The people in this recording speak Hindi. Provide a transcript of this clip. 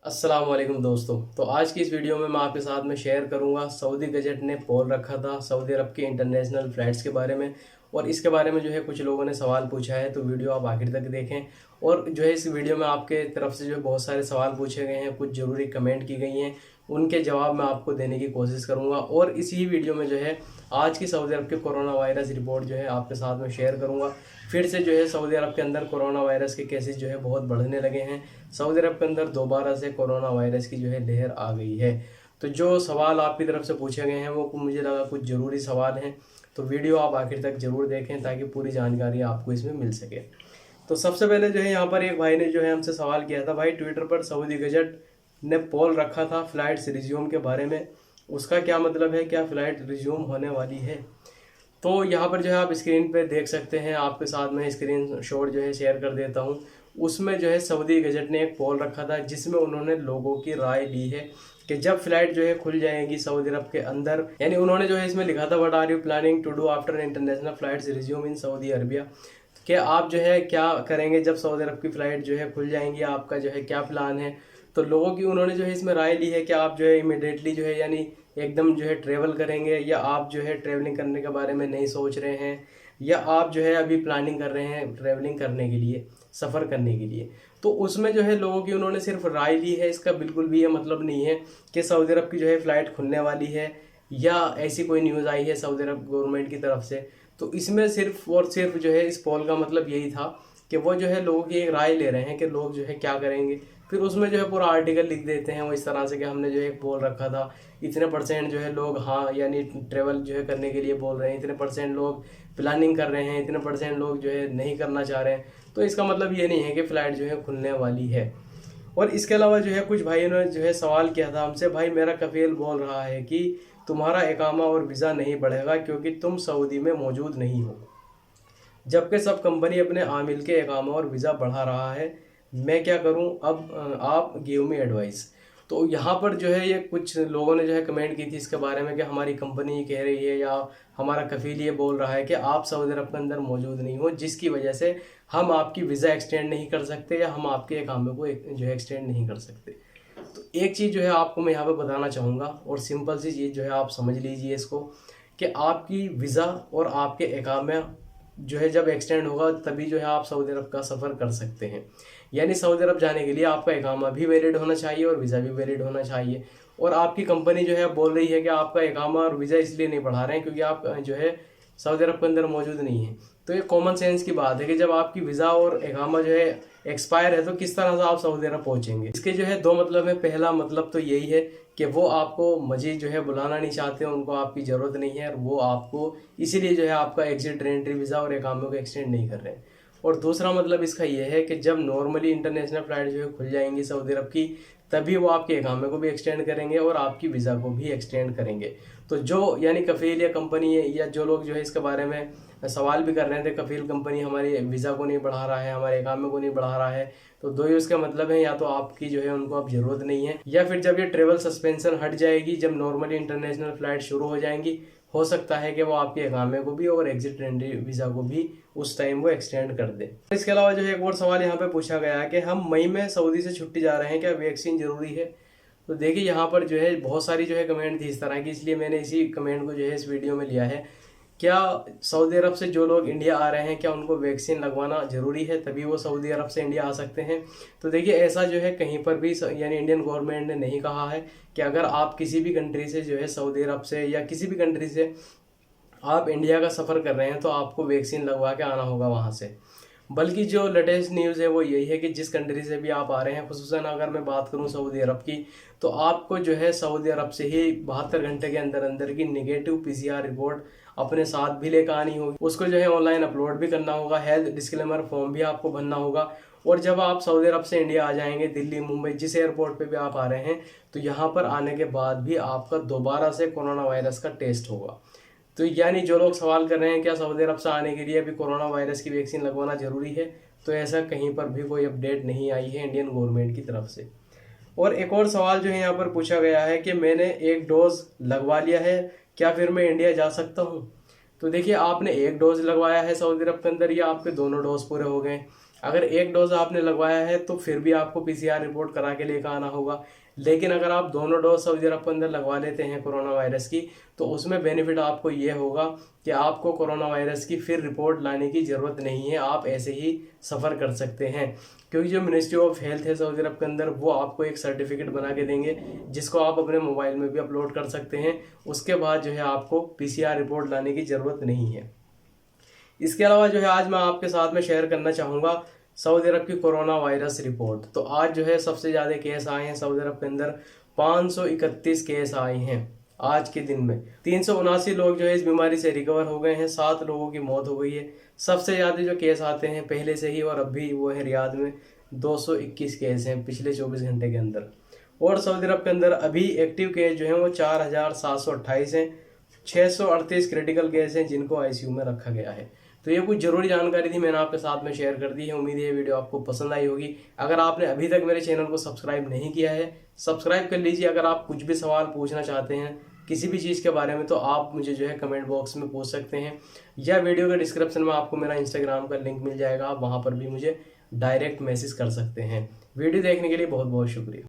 अस्सलाम वालेकुम दोस्तों। तो आज की इस वीडियो में मैं आपके साथ में शेयर करूंगा सऊदी गजट ने पोल रखा था सऊदी अरब के इंटरनेशनल फ़्लाइट्स के बारे में। और इसके बारे में जो है कुछ लोगों ने सवाल पूछा है, तो वीडियो आप आखिर तक देखें। और जो है इस वीडियो में आपके तरफ से जो बहुत सारे सवाल पूछे गए हैं, कुछ ज़रूरी कमेंट की गई हैं, उनके जवाब मैं आपको देने की कोशिश करूंगा। और इसी वीडियो में जो है आज की सऊदी अरब के कोरोना वायरस रिपोर्ट जो है आपके साथ में शेयर करूंगा। फिर से जो है सऊदी अरब के अंदर कोरोना वायरस के केसेस जो है बहुत बढ़ने लगे हैं। सऊदी अरब के अंदर दोबारा से कोरोना वायरस की जो है लहर आ गई है। तो जो सवाल आपकी तरफ से पूछे गए हैं वो मुझे लगा कुछ ज़रूरी सवाल हैं, तो वीडियो आप आखिर तक ज़रूर देखें ताकि पूरी जानकारी आपको इसमें मिल सके। तो सबसे पहले जो है यहाँ पर एक भाई ने जो है हमसे सवाल किया था, भाई ट्विटर पर सऊदी गजट ने पोल रखा था फ्लाइट्स रिज्यूम के बारे में, उसका क्या मतलब है, क्या फ़्लाइट रिज्यूम होने वाली है। तो यहाँ पर जो है आप स्क्रीन पे देख सकते हैं, आपके साथ में स्क्रीन शॉट जो है शेयर कर देता हूँ। उसमें जो है सऊदी गजट ने एक पोल रखा था जिसमें उन्होंने लोगों की राय ली है कि जब फ्लाइट जो है खुल जाएगी सऊदी अरब के अंदर, यानी उन्होंने जो है इसमें लिखा था, what are you planning to do after international flights resume in Saudi Arabia, कि आप जो है क्या करेंगे जब सऊदी अरब की फ़्लाइट जो है खुल जाएंगी, आपका जो है क्या प्लान है। तो लोगों की उन्होंने जो है इसमें राय ली है कि आप जो है इमिडिएटली जो है यानी एकदम जो है ट्रेवल करेंगे, या आप जो है ट्रेवलिंग करने के बारे में नहीं सोच रहे हैं, या आप जो है अभी प्लानिंग कर रहे हैं ट्रेवलिंग करने के लिए, सफ़र करने के लिए। तो उसमें जो है लोगों की उन्होंने सिर्फ राय ली है, इसका बिल्कुल भी ये मतलब नहीं है कि सऊदी अरब की जो है फ़्लाइट खुलने वाली है या ऐसी कोई न्यूज़ आई है सऊदी अरब गवर्नमेंट की तरफ से। तो इसमें सिर्फ और सिर्फ जो है इस पोल का मतलब यही था कि वो जो है लोगों की एक राय ले रहे हैं कि लोग जो है क्या करेंगे। फिर उसमें जो है पूरा आर्टिकल लिख देते हैं वो इस तरह से कि हमने जो है एक पोल रखा था, इतने परसेंट जो है लोग हाँ यानी ट्रेवल जो है करने के लिए बोल रहे हैं, इतने परसेंट लोग प्लानिंग कर रहे हैं, इतने परसेंट लोग जो है नहीं करना चाह रहे हैं। तो इसका मतलब ये नहीं है कि फ़्लाइट जो है खुलने वाली है। और इसके अलावा जो है कुछ भाइयों ने जो है सवाल किया था हमसे, भाई मेरा कफील बोल रहा है कि तुम्हारा इकामा और वीज़ा नहीं बढ़ेगा क्योंकि तुम सऊदी में मौजूद नहीं हो, जबकि सब कंपनी अपने आमिल के इकामा और वीज़ा बढ़ा रहा है। मैं क्या करूं अब, आप गिव मी एडवाइस। तो यहाँ पर जो है ये कुछ लोगों ने जो है कमेंट की थी इसके बारे में कि हमारी कंपनी कह रही है या हमारा कफील ये बोल रहा है कि आप सऊदी अरब के अंदर मौजूद नहीं हो, जिसकी वजह से हम आपकी वीज़ा एक्सटेंड नहीं कर सकते या हम आपके इकामे को जो है एक्सटेंड नहीं कर सकते। तो एक चीज़ जो है आपको मैं यहाँ पे बताना चाहूँगा, और सिंपल सी चीज़ जो है आप समझ लीजिए इसको, कि आपकी वीज़ा और आपके इकामे जो है जब एक्सटेंड होगा तभी जो है आप सऊदी अरब का सफ़र कर सकते हैं। यानी सऊदी अरब जाने के लिए आपका इकामा भी वैलिड होना चाहिए और वीज़ा भी वैलिड होना चाहिए। और आपकी कंपनी जो है बोल रही है कि आपका इकामा और वीज़ा इसलिए नहीं बढ़ा रहे हैं क्योंकि आप जो है सऊदी अरब के अंदर मौजूद नहीं है। तो ये कॉमन सेंस की बात है कि जब आपकी वीज़ा और इकामा जो है एक्सपायर है तो किस तरह से आप सऊदी अरब पहुंचेंगे। इसके जो है दो मतलब है। पहला मतलब तो यही है कि वो आपको मजीद जो है बुलाना नहीं चाहते, उनको आपकी ज़रूरत नहीं है, और वो आपको इसीलिए जो है आपका एग्जिट एंट्री वीज़ा और इकामे को एक्सटेंड नहीं कर रहे हैं। और दूसरा मतलब इसका यह है कि जब नॉर्मली इंटरनेशनल फ्लाइट जो है खुल जाएंगी सऊदी अरब की, तभी वो आपके इकामे को भी एक्सटेंड करेंगे और आपकी वीज़ा को भी एक्सटेंड करेंगे। तो जो यानी कफील या कंपनी है या जो लोग जो है इसके बारे में सवाल भी कर रहे थे, कफील कंपनी हमारी वीज़ा को नहीं बढ़ा रहा है, हमारे इकामे को नहीं बढ़ा रहा है, तो दो ही उसका मतलब है, या तो आपकी जो है उनको अब ज़रूरत नहीं है, या फिर जब ये ट्रेवल सस्पेंशन हट जाएगी, जब नॉर्मली इंटरनेशनल फ़्लाइट शुरू हो जाएंगी, हो सकता है कि वो आपके इकामे को भी और एग्जिट एंट्री वीज़ा को भी उस टाइम वो एक्सटेंड कर दे। इसके अलावा जो है एक और सवाल यहाँ पे पूछा गया है कि हम मई में सऊदी से छुट्टी जा रहे हैं, क्या वैक्सीन ज़रूरी है। तो देखिए यहाँ पर जो है बहुत सारी जो है कमेंट थी इस तरह की, इसलिए मैंने इसी कमेंट को जो है इस वीडियो में लिया है। क्या सऊदी अरब से जो लोग इंडिया आ रहे हैं क्या उनको वैक्सीन लगवाना ज़रूरी है तभी वो सऊदी अरब से इंडिया आ सकते हैं। तो देखिए ऐसा जो है कहीं पर भी यानी इंडियन गवर्नमेंट ने नहीं कहा है कि अगर आप किसी भी कंट्री से जो है सऊदी अरब से या किसी भी कंट्री से आप इंडिया का सफ़र कर रहे हैं तो आपको वैक्सीन लगवा के आना होगा वहाँ से। बल्कि जो लेटेस्ट न्यूज़ है वो यही है कि जिस कंट्री से भी आप आ रहे हैं, खुसूसन अगर मैं बात करूं सऊदी अरब की, तो आपको जो है सऊदी अरब से ही 72 घंटे के अंदर अंदर की नेगेटिव पीसीआर रिपोर्ट अपने साथ भी लेकर आनी होगी। उसको जो है ऑनलाइन अपलोड भी करना होगा, हेल्थ डिस्क्लेमर फॉर्म भी आपको भरना होगा। और जब आप सऊदी अरब से इंडिया आ जाएंगे, दिल्ली मुंबई जिस एयरपोर्ट पे भी आप आ रहे हैं, तो यहाँ पर आने के बाद भी आपका दोबारा से कोरोना वायरस का टेस्ट होगा। तो यानी जो लोग सवाल कर रहे हैं क्या सऊदी अरब से आने के लिए अभी कोरोना वायरस की वैक्सीन लगवाना ज़रूरी है, तो ऐसा कहीं पर भी कोई अपडेट नहीं आई है इंडियन गवर्नमेंट की तरफ से। और एक और सवाल जो है यहाँ पर पूछा गया है कि मैंने एक डोज लगवा लिया है, क्या फिर मैं इंडिया जा सकता हूँ। तो देखिए आपने एक डोज लगवाया है सऊदी अरब के अंदर या आपके दोनों डोज पूरे हो गए। अगर एक डोज आपने लगवाया है तो फिर भी आपको पीसीआर रिपोर्ट करा के लेकर आना होगा। लेकिन अगर आप दोनों डोज सऊदी अरब के अंदर लगवा लेते हैं कोरोना वायरस की, तो उसमें बेनिफिट आपको ये होगा कि आपको कोरोना वायरस की फिर रिपोर्ट लाने की ज़रूरत नहीं है, आप ऐसे ही सफ़र कर सकते हैं। क्योंकि जो मिनिस्ट्री ऑफ हेल्थ है सऊदी अरब के अंदर, वो आपको एक सर्टिफिकेट बना के देंगे जिसको आप अपने मोबाइल में भी अपलोड कर सकते हैं। उसके बाद जो है आपको पीसीआर रिपोर्ट लाने की ज़रूरत नहीं है। इसके अलावा जो है आज मैं आपके साथ में शेयर करना चाहूँगा सऊदी अरब की कोरोना वायरस रिपोर्ट। तो आज जो है सबसे ज़्यादा केस आए हैं सऊदी अरब के अंदर, 531 केस आए हैं आज के दिन में। 379 लोग जो है इस बीमारी से रिकवर हो गए हैं, 7 लोगों की मौत हो गई है। सबसे ज़्यादा जो केस आते हैं पहले से ही और अब भी, वो है रियाद में 221 केस हैं पिछले 24 घंटे के अंदर। और सऊदी अरब के अंदर अभी एक्टिव केस जो हैं वो 4728 हैं। 638 क्रिटिकल केस हैं जिनको आईसीयू में रखा गया है। तो ये कुछ जरूरी जानकारी थी, मैंने आपके साथ में शेयर कर दी है। उम्मीद है ये वीडियो आपको पसंद आई होगी। अगर आपने अभी तक मेरे चैनल को सब्सक्राइब नहीं किया है, सब्सक्राइब कर लीजिए। अगर आप कुछ भी सवाल पूछना चाहते हैं किसी भी चीज़ के बारे में, तो आप मुझे जो है कमेंट बॉक्स में पूछ सकते हैं, या वीडियो के डिस्क्रिप्शन में आपको मेरा इंस्टाग्राम का लिंक मिल जाएगा, आप वहाँ पर भी मुझे डायरेक्ट मैसेज कर सकते हैं। वीडियो देखने के लिए बहुत बहुत शुक्रिया।